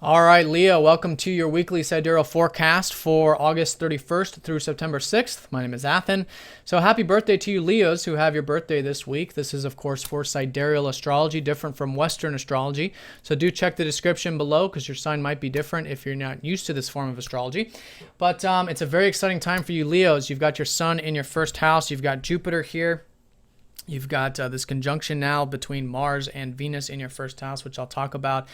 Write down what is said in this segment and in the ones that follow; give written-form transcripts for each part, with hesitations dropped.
All right, Leo, welcome to your weekly sidereal forecast for August 31st through September 6th. My name is Athen. So happy birthday to you, Leos, who have your birthday this week. This is, of course, for Sidereal Astrology, different from Western astrology. So do check the description below because your sign might be different if you're not used to this form of astrology. But it's a very exciting time for you, Leos. You've got your sun in your first house. You've got Jupiter here. You've got this conjunction now between Mars and Venus in your first house, which I'll talk about.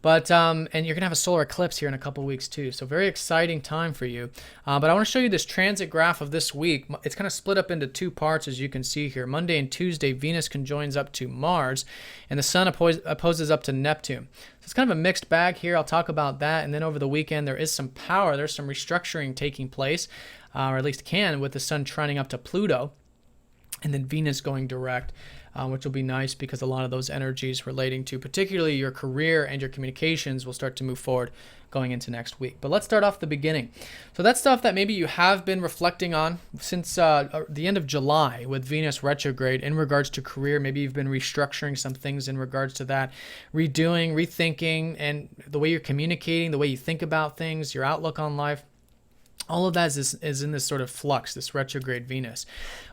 But and you're going to have a solar eclipse here in a couple weeks too. So very exciting time for you. But I want to show you this transit graph of this week. It's kind of split up into two parts, as you can see here. Monday and Tuesday, Venus conjoins up to Mars, and the Sun opposes up to Neptune. So it's kind of a mixed bag here. I'll talk about that. And then over the weekend, there is some power. There's some restructuring taking place, or at least can, with the Sun trining up to Pluto. And then Venus going direct, which will be nice because a lot of those energies relating to particularly your career and your communications will start to move forward going into next week. But let's start off the beginning. So that's stuff that maybe you have been reflecting on since the end of July with Venus retrograde in regards to career. Maybe you've been restructuring some things in regards to that, redoing, rethinking, and the way you're communicating, the way you think about things, your outlook on life. All of that is in this sort of flux, this retrograde Venus.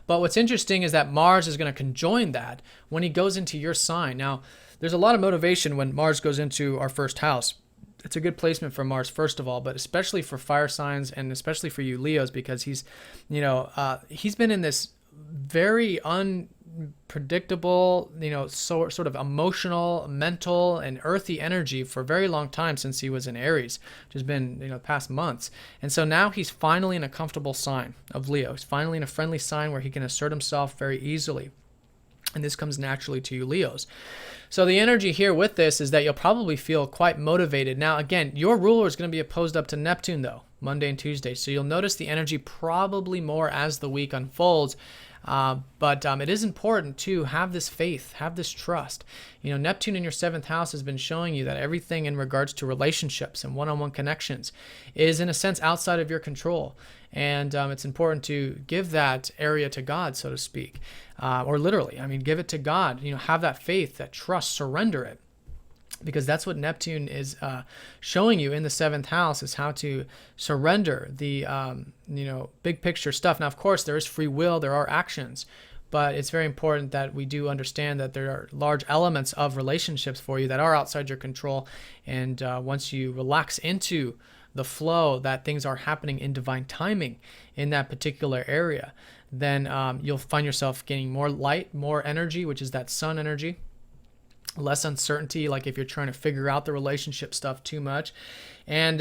But what's interesting is that Mars is going to conjoin that when he goes into your sign. Now, there's a lot of motivation when Mars goes into our first house. It's a good placement for Mars, first of all, but especially for fire signs and especially for you Leos, because he's been in this very unpredictable, sort of emotional, mental, and earthy energy for a very long time since he was in Aries, which has been, past months. And so now he's finally in a comfortable sign of Leo. He's finally in a friendly sign where he can assert himself very easily. And this comes naturally to you Leos. So the energy here with this is that you'll probably feel quite motivated. Now, again, your ruler is going to be opposed up to Neptune, though, Monday and Tuesday. So you'll notice the energy probably more as the week unfolds. But it is important to have this faith, have this trust. Neptune in your seventh house has been showing you that everything in regards to relationships and one-on-one connections is in a sense outside of your control. And it's important to give that area to God, so to speak, or literally, give it to God. Have that faith, that trust, surrender it. Because that's what Neptune is showing you in the seventh house, is how to surrender the big picture stuff. Now, of course, there is free will, there are actions, but it's very important that we do understand that there are large elements of relationships for you that are outside your control. And once you relax into the flow that things are happening in divine timing in that particular area, then you'll find yourself gaining more light, more energy, which is that sun energy. Less uncertainty, like if you're trying to figure out the relationship stuff too much, and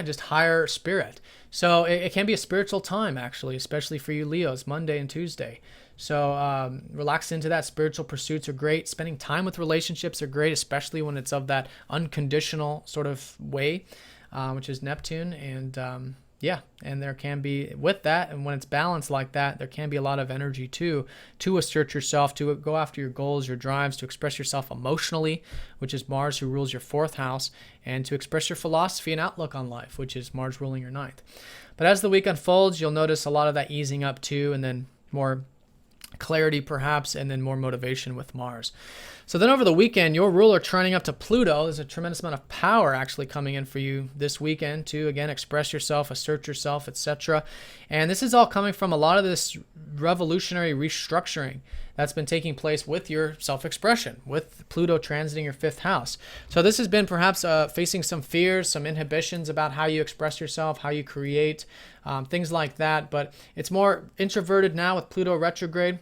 just higher spirit. So it can be a spiritual time, actually, especially for you Leos, Monday and Tuesday. So relax into that. Spiritual pursuits are great. Spending time with relationships are great, especially when it's of that unconditional sort of way, which is Neptune. And and there can be, with that, and when it's balanced like that, there can be a lot of energy too, to assert yourself, to go after your goals, your drives, to express yourself emotionally, which is Mars, who rules your fourth house, and to express your philosophy and outlook on life, which is Mars ruling your ninth. But as the week unfolds, you'll notice a lot of that easing up too, and then more clarity perhaps, and then more motivation with Mars. So then over the weekend, your ruler trining up to Pluto, there's a tremendous amount of power actually coming in for you this weekend to, again, express yourself, assert yourself, etc. And this is all coming from a lot of this revolutionary restructuring that's been taking place with your self-expression, with Pluto transiting your fifth house. So this has been perhaps facing some fears, some inhibitions about how you express yourself, how you create, things like that. But it's more introverted now with Pluto retrograde.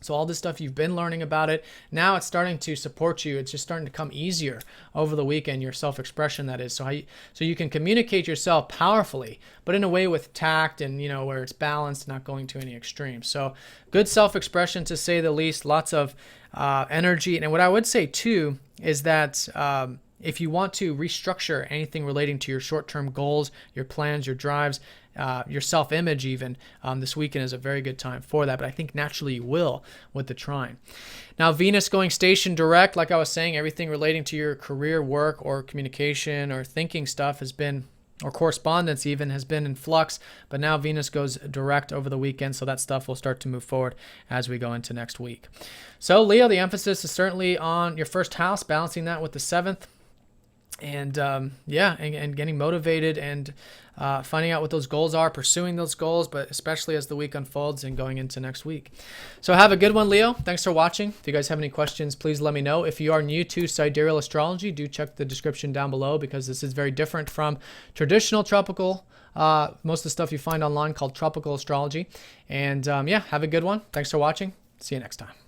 So all this stuff you've been learning about it, now it's starting to support you. It's just starting to come easier over the weekend, your self-expression, that is. So you can communicate yourself powerfully, but in a way with tact and, where it's balanced, not going to any extremes. So good self-expression, to say the least, lots of energy. And what I would say too is that if you want to restructure anything relating to your short-term goals, your plans, your drives, your self-image even, this weekend is a very good time for that. But I think naturally you will with the trine. Now, Venus going station direct, like I was saying, everything relating to your career, work, or communication or thinking stuff has been, or correspondence even, has been in flux. But now Venus goes direct over the weekend, so that stuff will start to move forward as we go into next week. So Leo, the emphasis is certainly on your first house, balancing that with the seventh. and yeah, and getting motivated and finding out what those goals are, pursuing those goals, but especially as the week unfolds and going into next week. So have a good one, Leo. Thanks for watching. If you guys have any questions, please let me know. If you are new to Sidereal Astrology, do check the description down below, because this is very different from traditional tropical, most of the stuff you find online called tropical astrology. And yeah, have a good one. Thanks for watching. See you next time.